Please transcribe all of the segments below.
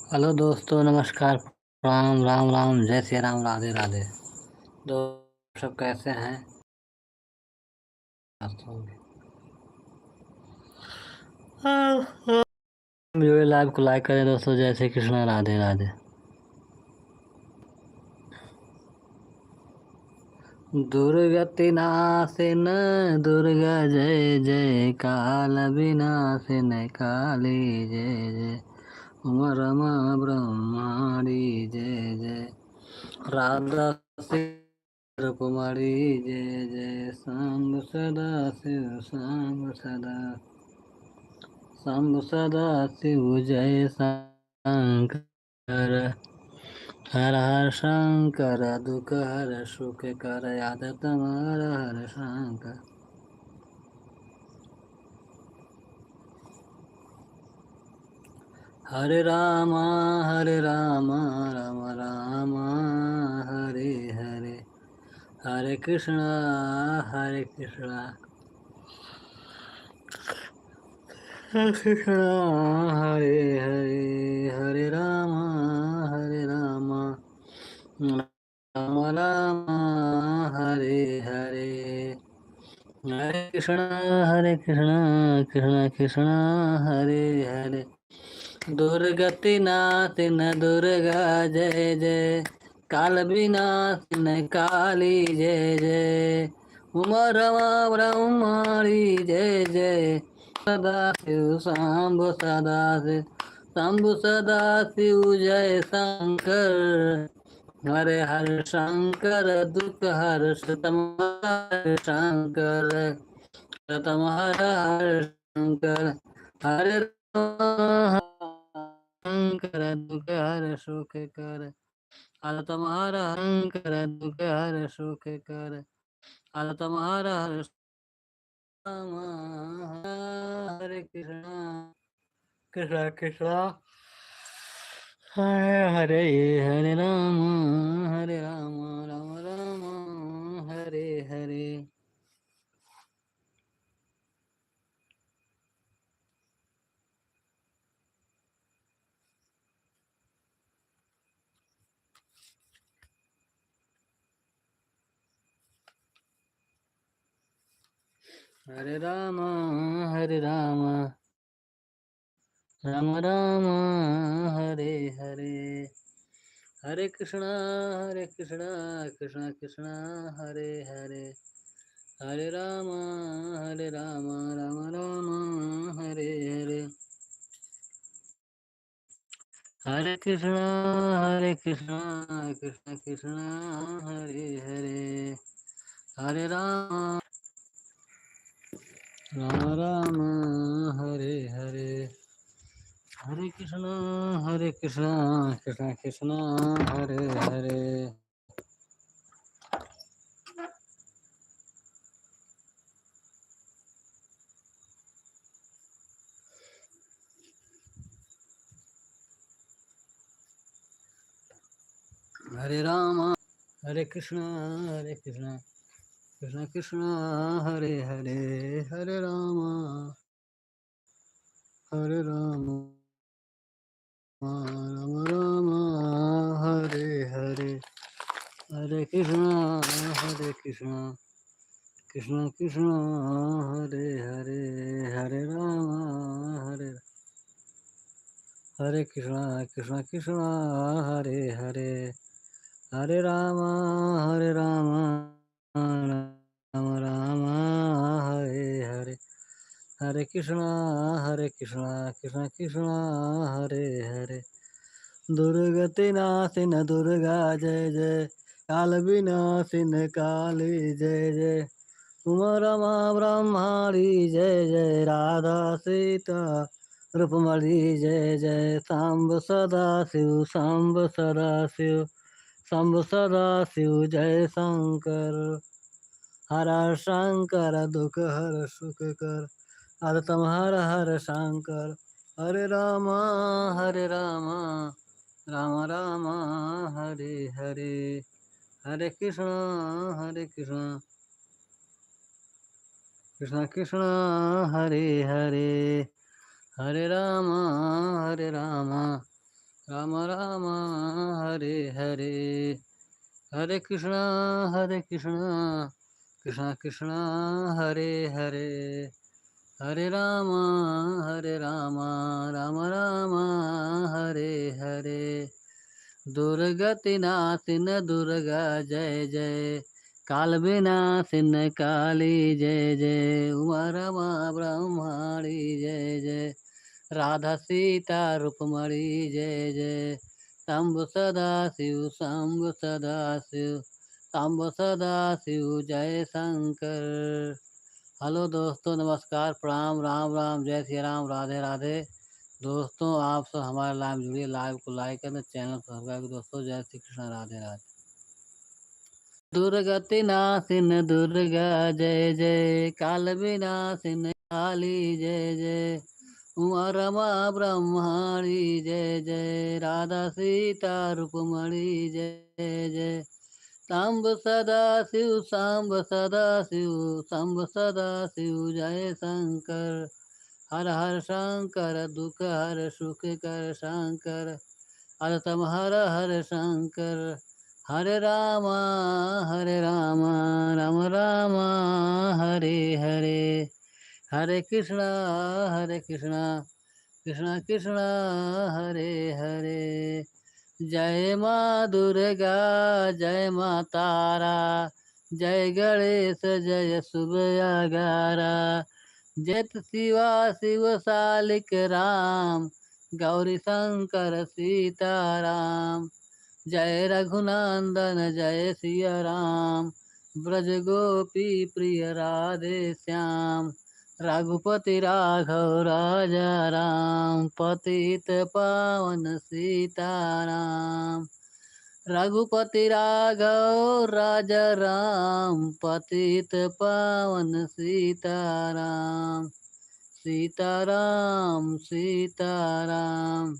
Hello दोस्तों, नमस्कार, प्रणाम, राम राम, जय श्री राम, राधे राधे। दोस्त सब कैसे हैं? वीडियो लाइव को लाइक करें दोस्तों। जय श्री कृष्ण, राधे राधे। दुर्गति नाशिन दुर्गा जय जय, काल विनाशिन काली जय जय, उमा रमा ब्रह्माणी जय जय, राधा कुमारी जय जय, सांब सदा शिव सांब सदा, सांब सदा शिव जय शंकर, हर हर शंकर दुख हर सुख कर, याद तुम्हारा हर शंकर। हरे रामा राम राम हरे हरे, हरे कृष्णा हरे कृष्णा हरे हरे, हरे राम राम राम हरे हरे, हरे कृष्णा कृष्णा कृष्णा हरे हरे, दुर्गति नाशिन दुर्गा जय जय, काल विनाशिन काली जय जय, उमा रमा ब्रह्माणी जय जय, सदा शिव शंभु सदा शिव शंभु सदा शिव जय शंकर, हरे हर शंकर दुख हर सतम शंकर, सतम हर शंकर, हरे शंकर दुख हर सुख कर, हर तुम्हारा शंकर दुख हर सुख कर, हर तुम्हारा हर राम। हरे कृष्णा कृष्णा कृष्णा हरे हरे, हरे राम राम राम हरे हरे। हरे राम राम राम हरे हरे, हरे कृष्णा कृष्णा कृष्णा हरे हरे, हरे राम राम राम हरे हरे, हरे कृष्णा कृष्णा कृष्णा हरे हरे, हरे राम राम हरे हरे, हरे कृष्णा कृष्णा कृष्णा हरे हरे, हरे राम हरे कृष्णा कृष्णा कृष्णा हरे हरे, हरे राम राम राम हरे हरे, हरे कृष्णा कृष्णा कृष्णा हरे हरे, हरे राम हरे हरे कृष्णा कृष्णा हरे हरे, हरे राम राम राम हरे हरे, हरे कृष्णा कृष्णा कृष्णा हरे हरे, दुर्गति नाशिन दुर्गा जय जय, काल विनाशिन काली जय जय, उमा रमा ब्रह्माणी जय जय, राधा सीता रूपमणि जय जय, सांब सदा शिव शंभु सदा शिव जय शंकर, हर हर शंकर दुख हर सुख कर, हर तुम्हार हर शंकर, हरे राम राम राम हरे हरे, हरे कृष्णा कृष्णा कृष्णा हरे हरे, हरे राम राम राम हरे हरे, हरे कृष्णा कृष्णा कृष्णा हरे हरे, हरे राम राम राम हरे हरे। दुर्गति नाशिन दुर्गा जय जय, काल विनाशिन काली जय जय, उमा रमा ब्रह्माणी जय जय, राधा सीता रुक्मणी जय जय, शंभु सदा शिव शंभु सदा शिव शंभु सदा शिव जय शंकर। हेलो दोस्तों, नमस्कार, प्रणाम, राम राम, जय श्री राम, राधे राधे। दोस्तों आप सब हमारे लाइव जुड़िए, लाइव को लाइक करना, चैनल को सब्सक्राइब। दोस्तों जय श्री कृष्ण, राधे राधे। दुर्गति नाशिन दुर्गा जय जय, काल विनाशिन काली जय जय, उमा रमा ब्रह्माणी जय जय, राधा सीता रुक्मणी जय जय, सांब सदा शिव सांब सदा शिव सांब सदा शिव जय शंकर। हर हर शंकर दुख हर सुख कर शंकर, हरतम हर हर शंकर। हरे राम राम राम हरे हरे, हरे कृष्णा कृष्णा कृष्णा हरे हरे। जय माँ दुर्गा जय माँ तारा, जय गणेश जय सुबयागारा, जय शिवा शिव शालिक राम, गौरी शंकर सीताराम। जय रघुनंदन जय सिया राम, ब्रज गोपी प्रिय राधे श्याम, रघुपति राघव राजा राम, पतित पावन सीताराम। रघुपति राघव राजा राम, पतित पावन सीताराम, सीताराम सीताराम।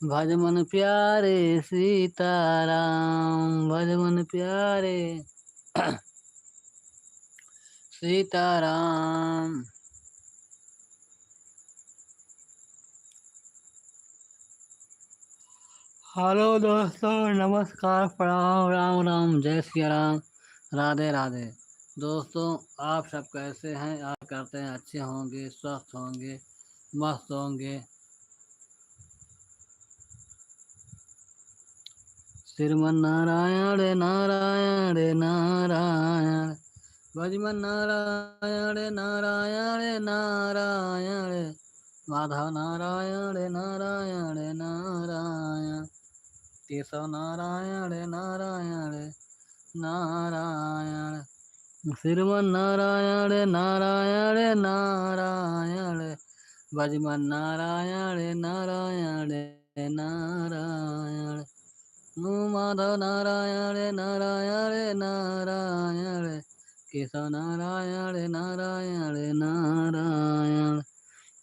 भज मन प्यारे सीताराम, भज मन प्यारे सीताराम। हेलो दोस्तों, नमस्कार, प्रणाम, राम राम, जय श्री राम, राधे राधे। दोस्तों आप सब कैसे हैं? आप करते हैं अच्छे होंगे, स्वस्थ होंगे, मस्त होंगे। श्रीमन नारायण नारायण नारायण, भजमन नारायण नारायण नारायण, माधव नारायण नारायण नारायण, केशव नारायण नारायण नारायण, श्रीमन नारायण नारायण नारायण, भजमन नारायण नारायण नारायण, माधव नारायण नारायण नारायण, केशव नारायण नारायण नारायण,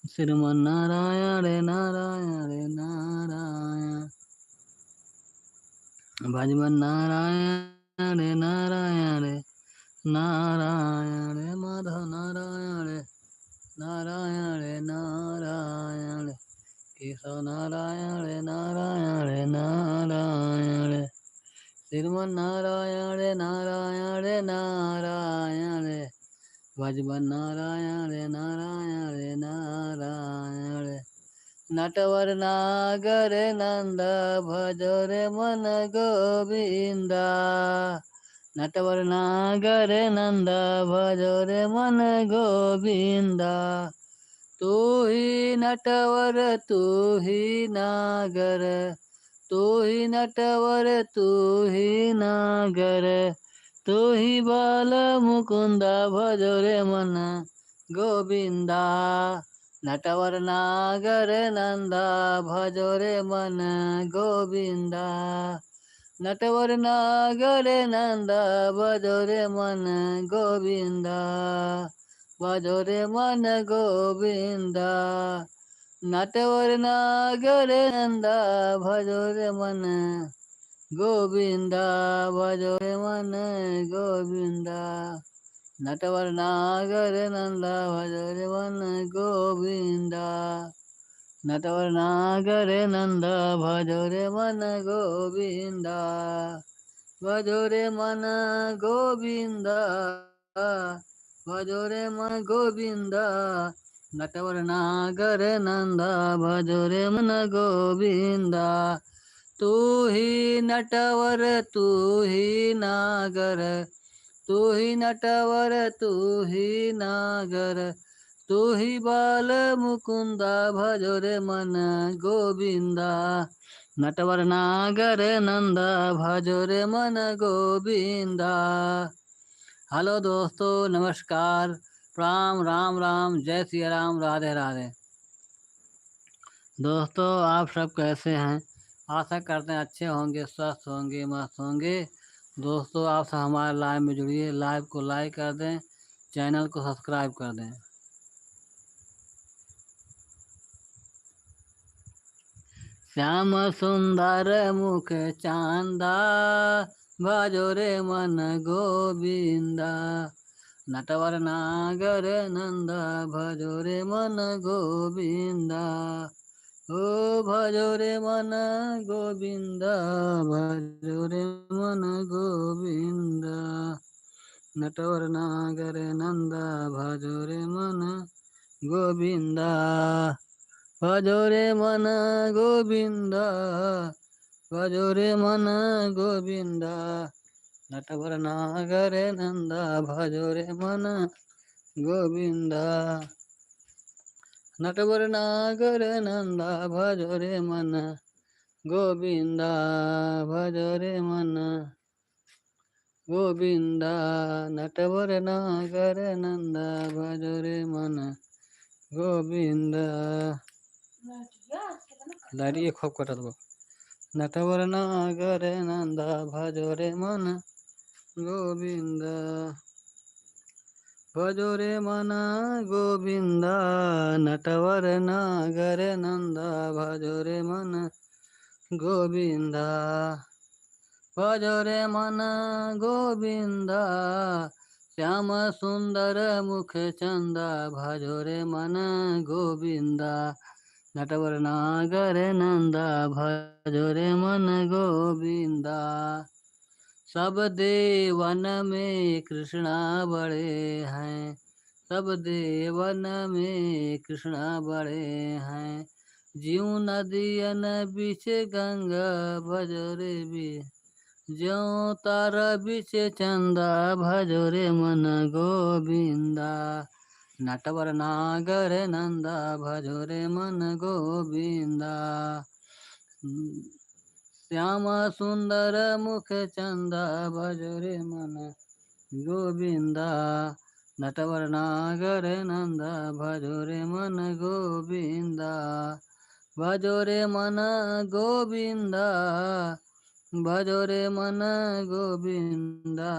श्रीमन नारायण नारायण नारायण, भजमन नारायण नारायण नारायण, माधव नारायण नारायण नारायण, केशव नारायण नारायण नारायण, श्रीमन नारायण नारायण नारायण, भजमन नारायण नारायण नारायण। नटवर नागर नंद भजोरे मन गोविंदा, नटवर नागर नंद भजोरे मन गोविंदा, तू ही नटवर तू ही नागर, तू ही नटवर तू ही नागर, तू ही बाल मुकुंदा भजोरे मन गोविंदा, नटवर नागर नंदा भजोरे मन गोविंदा, नटवर नागर नंदा भजोरे मन गोविंदा, भजोरे मन गोविंदा, नटवर नागर नंदा भजोरे मन गोविंदा, भजोरे मन गोविंदा, नटवर नागर नंदा भजोरे मन गोविंदा, नटवर नागर नंद भजो रे मन गोविंदा, भजो रे मन गोविंदा, भजो रे मन गोविंदा। नटवर नागर नंदा भजो रे मन गोविंदा। तू ही नटवर तू ही नागर, तू ही नटवर तू ही नागर, तू ही बाल मुकुंदा भजो रे मन गोविंदा। नटवर नागर नंदा भजो रे मन गोविंदा। हेलो दोस्तों, नमस्कार, प्रणाम, राम राम, जय श्री राम, राधे राधे। दोस्तों, आप सब कैसे हैं? आशा करते हैं अच्छे होंगे, स्वस्थ होंगे, मस्त होंगे। दोस्तों, आप सब हमारे लाइव में जुड़िए, लाइव को लाइक कर दें, चैनल को सब्सक्राइब कर दें। श्याम सुंदर मुख चांदा भजो रे मन गोविंदा। नटवर नागर नंदा भजो रे मन गोविंदा। ओ भजो रे मन गोविंदा, भजो रे मन गोविंदा। नटवर नागर नंदा भजो रे मन गोविंदा, भजो रे मन गोविंदा, भजो रे मन गोविंदा। नटवर नागर नंदा भजो रे मन गोविंदा। नटवर नागर नंदा भजो रे मन गोविंदा, भजो रे मन गोविंदा। नटवर नागर नंदा भजो रे मन गोविंदा। लाड़ी खूब कटत बा। नटवर नागर नंदा भजो रे मन गोविंदा, भजो रे मन गोविंदा। नटवर नागर नंदा भजो रे मन गोविंदा, भजो रे मन गोविंदा। श्याम सुंदर मुख चंदा भजो रे मन गोविंदा। नटवर नागर नंदा भजो रे मन गोविंदा। सब देवन में कृष्णा बड़े हैं, सब देवन में कृष्णा बड़े हैं। जीव नदियन बीच गंगा भजो रे भी, ज्यो तारा बीच चंदा भजो रे मन गोविंदा। नटवर नागर नंदा भजो रे मन गोविंदा। श्याम सुंदर मुख चंदा भजो रे मन गोविंदा। नटवर नागर नंदा भजो रे मन गोविंदा, भजो रे मन गोविंदा, भजो रे मन गोविंदा।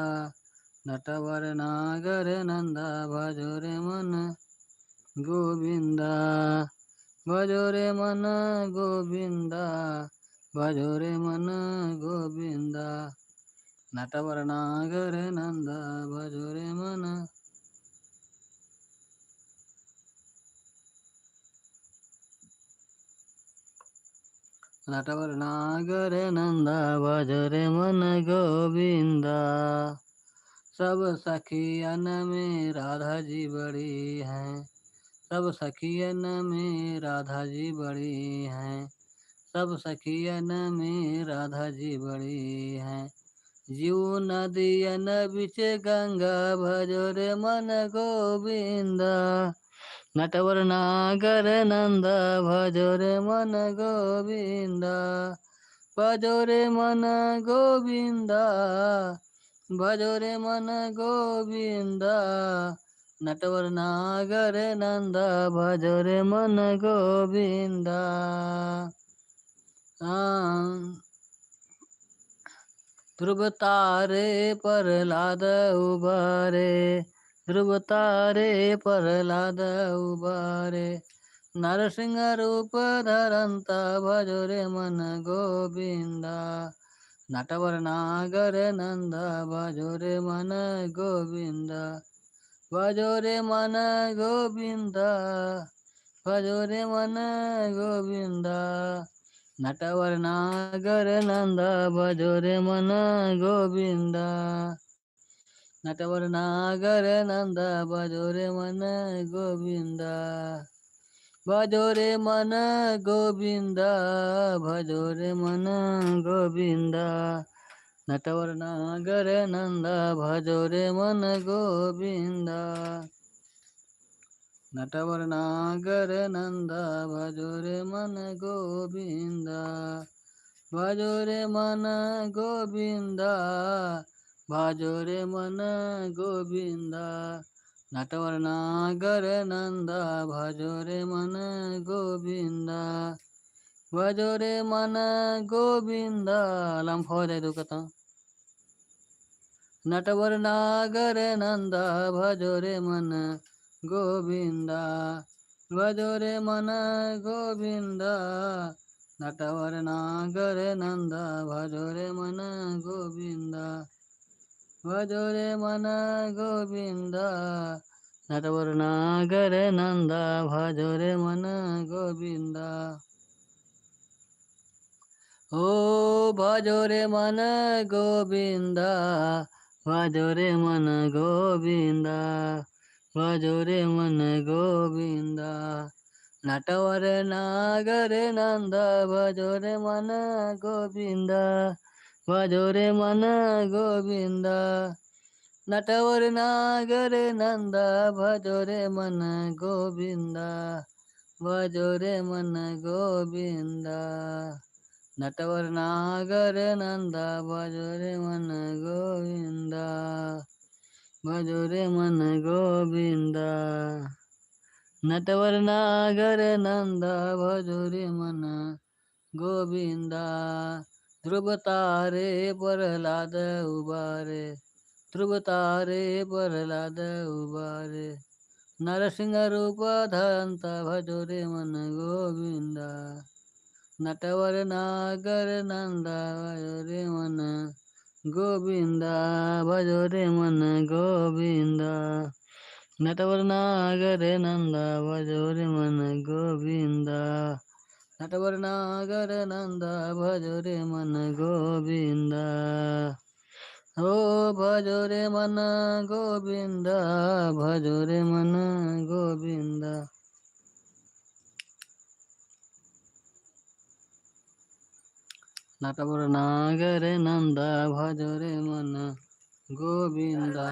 नटवर नागर नंदा भजो रे मन गोविंदा, भजो रे मन गोविंदा, भजो रे मन गोविंदा। नटवर नागर नंदा भजो रे मन। नटवर नागर नंदा भजो रे मन गोविंदा। सब सखियन में राधा जी बड़ी हैं, सब सखियन में राधा जी बड़ी हैं, सब सखियन में राधा जी बड़ी हैं। जीव नदियन बिच गंगा भजो रे मन गोविंदा। नटवर नागर नंदा भजो रे मन गोविंदा, भजो रे मन गोविंदा, भजो रे मन गोविंदा। नटवर नागर नंदा भजो रे मन गोविंदा। ध्रुव तारे प्रहलाद उबारे, ध्रुव तारे प्रहलाद उबारे। नरसिंह रूप धरंता भजो रे मन गोविंदा। नटवर नागर नंदा भजो रे मन गोविंदा, भजो रे मन गोविंदा, भजो रे मन गोविंदा। नटवर नागर नंद भजो रे मन गोविंदा। नटवर नागर नंद भजो रे मन गोविंदा। भजो रे मन गोविंदा, भजो रे मन गोविंदा। नटवर नागर नंद भजो रे मन गोविंदा। नटवर नागर नंद भजो रे मन गोविंदा। भजो रे मन गोविंदा, भजो रे मन गोविंदा। नटवर नागर नंद भजो रे मन गोविंदा। भजो रे मन गोविंदा। लम्फ हो जाए दुखता। नटवर नागर नंद भजो रे मन गोविंदा। भजो रे मन गोविंदा। नटवर नागर नंद भजो रे मन गोविंदा। भजो रे मन गोविंदा। नटवर नागर नंद भजो रे मन गोविंदा। ओ भजो रे मन गोविंदा, भजो रे मन गोविंदा। भजो रे मन गोविंदा। नटवर नागर नंद भजो रे मन गोविंदा। भजो रे मन गोविंदा। नटवर नागर नंद भजो रे मन गोविंदा। भजो रे मन गोविंदा। नटवर नागर नंद भजो रे मन गोविंदा। भजो रे मन गोविंदा। नटवर नागर नंद भजो रे मन गोविंदा। ध्रुव तारे प्रहलाद उबारे, ध्रुव तारे प्रहलाद उबारे। नरसिंह रूप धरंत भजो रे मन गोविंदा। नटवर नागर नंद भजो रे मन गोविंदा। भजो रे मन गोविंदा। नटवर नागर नंद भजो रे मन गोविंदा। नटवर नागर नंद भजो रे मन गोविंदा। ओ भजो रे मन गोविंदा, भजो रे मन गोविंदा। नटवर नागर नंद भजो रे मन गोविंदा।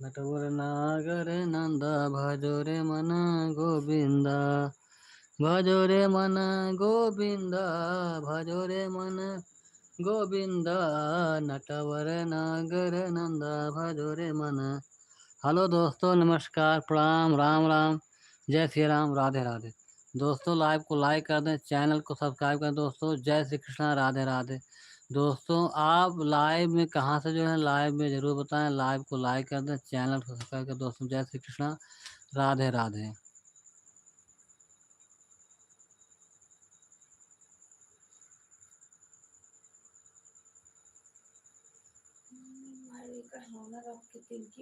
नटवर नागर नंद भजो रे मन गोविंदा। भजो रे मन गोविंदा। भजो रे मन गोविंदा। नटवर नागर नंद भजो रे मन। हेलो दोस्तों, नमस्कार, प्रणाम, राम राम, जय श्री राम, राधे राधे। दोस्तों लाइव को लाइक कर दें, चैनल को सब्सक्राइब करें। दोस्तों जय श्री कृष्णा, राधे राधे। दोस्तों आप लाइव में कहाँ से जो है लाइव में ज़रूर बताएं। लाइव को लाइक कर दें, चैनल को सब्सक्राइब करें। दोस्तों जय श्री कृष्णा, राधे राधे।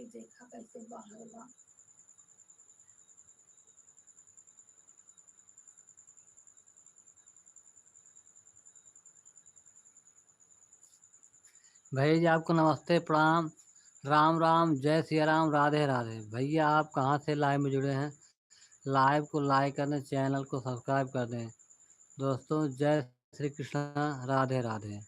देखा कैसे बाहर। भैया जी आपको नमस्ते, प्रणाम, राम राम, जय सिया राम, राधे राधे। भैया आप कहाँ से लाइव में जुड़े हैं? लाइव को लाइक कर दें, चैनल को सब्सक्राइब कर दें। दोस्तों जय श्री कृष्ण, राधे राधे।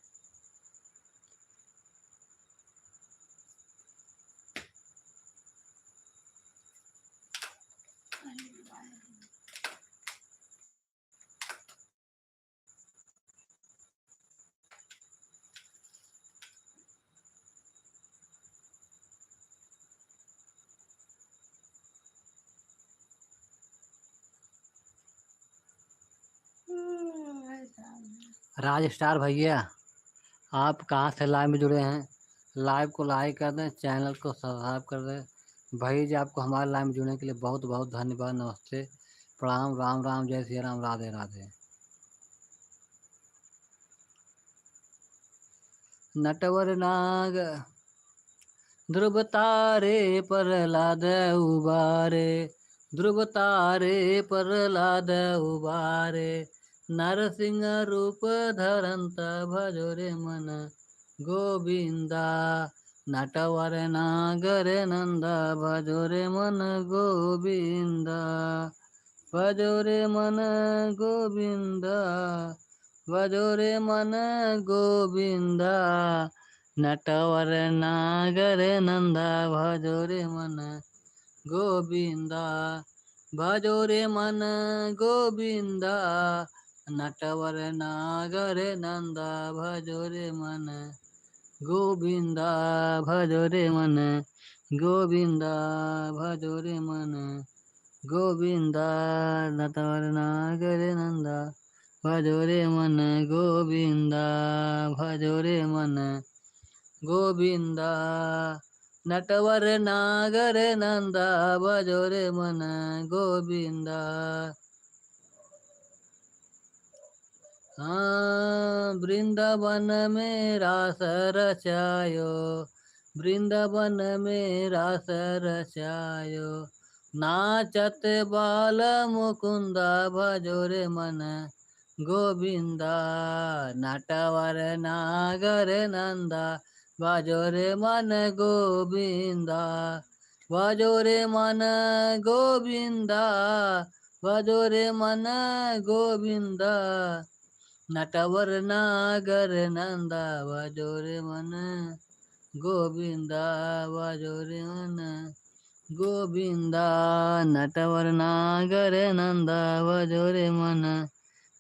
राज स्टार भैया आप कहाँ से लाइव में जुड़े हैं? लाइव को लाइक कर दें, चैनल को सब्सक्राइब कर दें। भैया जी आपको हमारे लाइव में जुड़ने के लिए बहुत बहुत धन्यवाद, नमस्ते, प्रणाम, राम राम, जय श्री राम, राधे राधे। नटवर नाग ध्रुव तारे प्रहलाद उबारे। ध्रुव तारे प्रहलाद उबारे, नरसिंह रूप धरंत भजो रे मन गोविंदा। नटवर नागर नंदा भजो रे मन गोविंदा, भजो रे मन गोविंदा, भजो रे मन गोविंदा। नटवर नागर नंदा भजो रे मन गोविंदा, भजो रे मन गोविंदा। नटवर नागर नंदा भजो रे मन गोविंदा, भजो रे मन गोविंदा, भजो रे मन गोविंदा। नटवर नागर नंदा भजो रे मन गोविंदा, भजो रे मन गोविंदा। नटवर नागर नंदा भजो रे मन गोविंदा। हाँ वृंदावन में रास रचायो, वृंदावन में रास रचायो। नाचत बाल मुकुंदा भजो रे मन गोविंदा। नटवर नागर नंदा भजो रे मन गोविंदा, भजो रे मन गोविंदा, भजो रे मन गोविंदा। नटवर नागर नंदा भजो रे मन गोविंदा, भजो रे मन गोविंदा। नटवर नागर नंदा भजो रे मन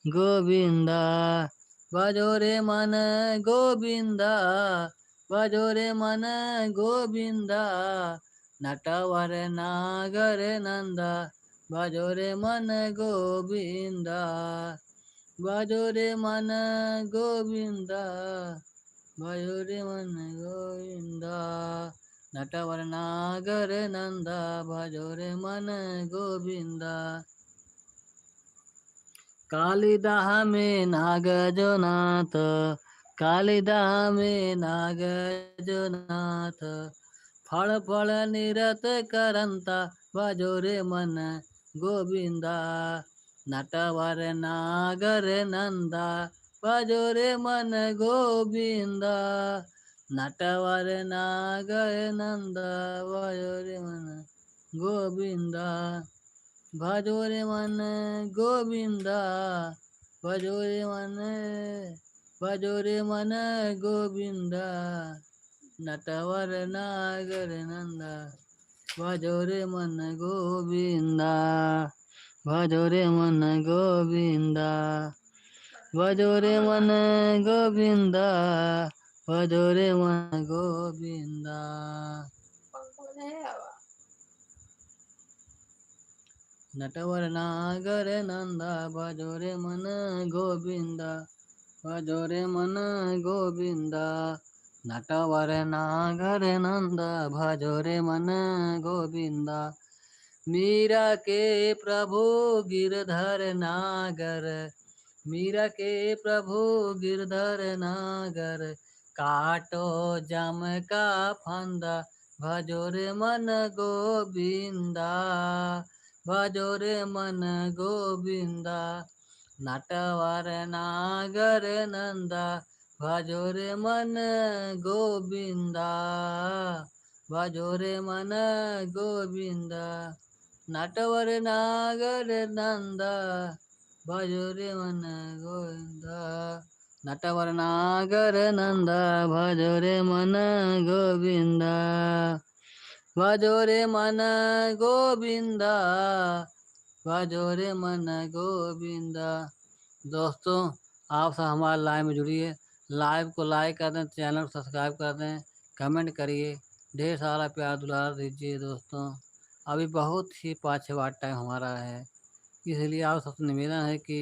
गोविंदा, भजो रे मन गोविंदा, भजो रे मन गोविंदा। नटवर नागर नंदा भजो रे मन गोविंदा, भजो रे मन गोविंदा, भजो रे मन गोविंदा। नटवर नागर नंदा भजो रे मन गोविंदा। कालिदाह में नाग जो नाथ, कालिदाह में नाग जो नाथ। फल फल निरत करंता भजो रे मन गोविंदा। नटवर नागर नंदा भजो रे मन गोविंदा। नटवर नागर नंदा भजो रे मन गोविंदा, भजो रे मन गोविंदा, भजो रे मन, भजो रे मन गोविंदा। नटवर नागर नंदा भजो रे मन गोविंदा, भजो रे मन गोविंदा, भजो रे मन गोविंदा, भजो रे मन गोविंदा। नटवर नागर नंदा भजो रे मन गोविंदा, भजो रे मन गोविंदा। नटवर नागर नंदा भजो रे मन गोविंदा। मीरा के प्रभु गिरधर नागर, मीरा के प्रभु गिरधर नागर। काटो जम का फंदा भजो रे मन गोविंदा, भजो रे मन गोविंदा। नटवर नागर नंदा भजो रे मन गोविंदा, भजो रे मन गोविंदा। नटवर नागर नंदा भजो रे मन गोविंदा। नटवर नागर नंदा भजो रे मन गोविंदा, भजो रे मन गोविंदा, भजो रे मन गोविंदा। दोस्तों आप सब हमारे लाइव में जुड़िए, लाइव को लाइक कर दें, चैनल को सब्सक्राइब कर दें, कमेंट करिए, ढेर सारा प्यार दुलार दीजिए। दोस्तों अभी बहुत ही पाछे टाइम हमारा है, इसलिए आप सबसे निवेदन है कि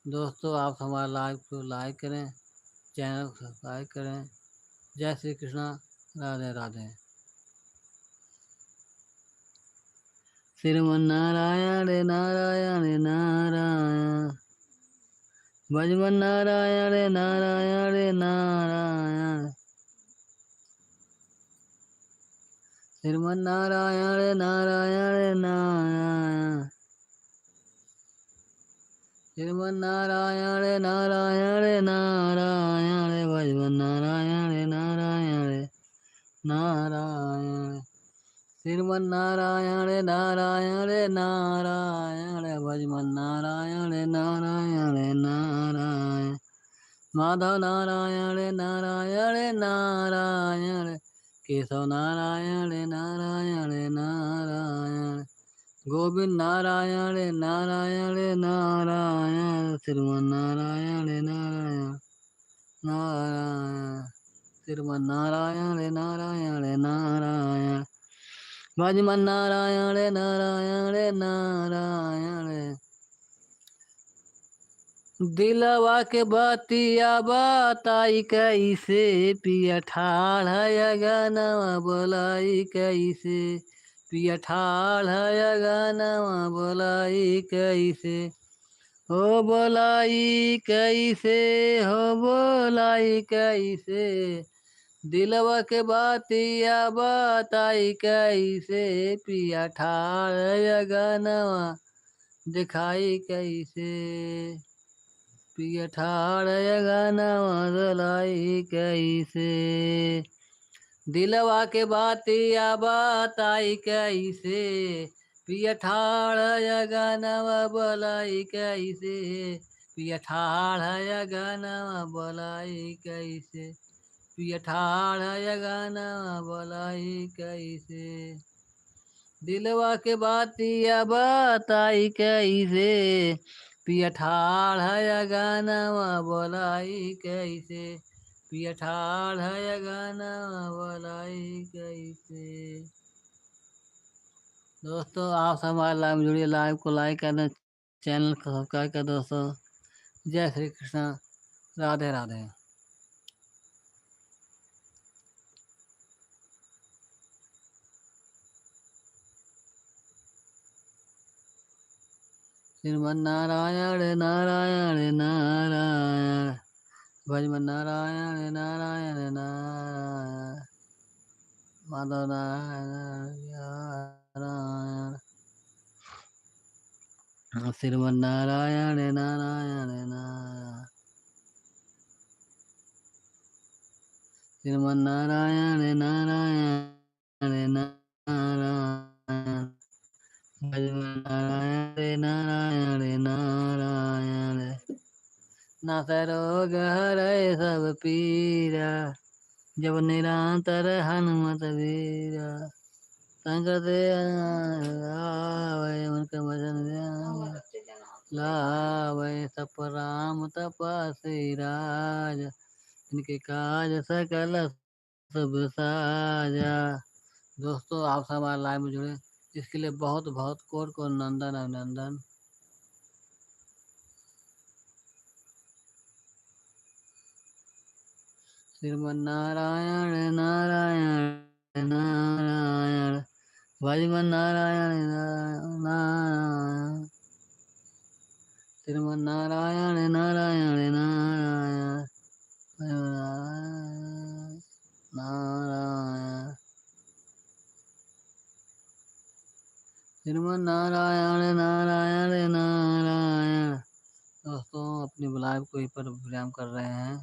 दोस्तों आप हमारे लाइव को लाइक करें, चैनल को सब्सक्राइब करें। जय श्री कृष्णा, राधे राधे। श्रीमन्नारायण नारायण नारायण, भजमन नारायण नारायण नारायण। श्रीमन्नारायण नारायण नारायण। श्रीमन्नारायण नारायण नारायण भजमन नारायण नारायण नारायण श्रीमन्नारायण नारायण नारायण भजमन नारायण नारायण नारायण माधव नारायण नारायण नारायण केशव नारायण नारायण नारायण गोविंद नारायण नारायण नारायण श्रीमन्नारायण नारायण नारायण श्रीमन्नारायण नारायण नारायण भजमन नारायण नारायण नारायण दिलवा के बतिया बताई कैसे पिया ठाढ़ गनवा बोलाई कैसे पिया ठाढ़ गनवा बोलाई कैसे हो बोलाई कैसे हो बोलाई कैसे दिलवा के बतिया बताई कैसे पिया ठाढ़ गनवा दिखाई कैसे पिया ठाढ़ गनवा दोलाई कैसे दिलवा के बातिया बताई कैसे पिया ठाढ़ गनवा बोलाई कैसे पिया ठाढ़ गनवा बोलाई कैसे पिया ठाढ़ गनवा बोलाई कैसे दिलवा के बातिया बताई कैसे पिया ठाढ़ गनवा बोलाई कैसे पिया ठाढ़ गनवा बोलाई कैसे। दोस्तों आप सब हमारे लाइव में जुड़िए, लाइव को लाइक कर दें, चैनल को सब्सक्राइब कर दोस्तों। जय श्री कृष्ण, राधे राधे। श्रीमन्नारायण नारायण नारायण भजमन नारायण नारायण नारायण माधव नारायण श्रीमन्नारायण नारायण नारायण श्रीमन्नारायण नारायण नारायण भजमन नारायण नारायण नारायण नाथ रोग हरै सब पीरा जब निरंतर हनुमत वीरा शंकर दे आवे उनके भजन लावे सप राम तपस्वी राज इनके काज सकल सब साजा। दोस्तों आप सब हमारे लाइव में जुड़े, इसके लिए बहुत बहुत कोट को नंदन अभिनंदन। श्रीमन्नारायण नारायण नारायण भजमन नारायण नारायण श्रीमन्नारायण नारायण नारायण नारायण श्रीमन्नारायण नारायण नारायण। दोस्तों अपनी लाइव को यहीं पर विराम कर रहे हैं।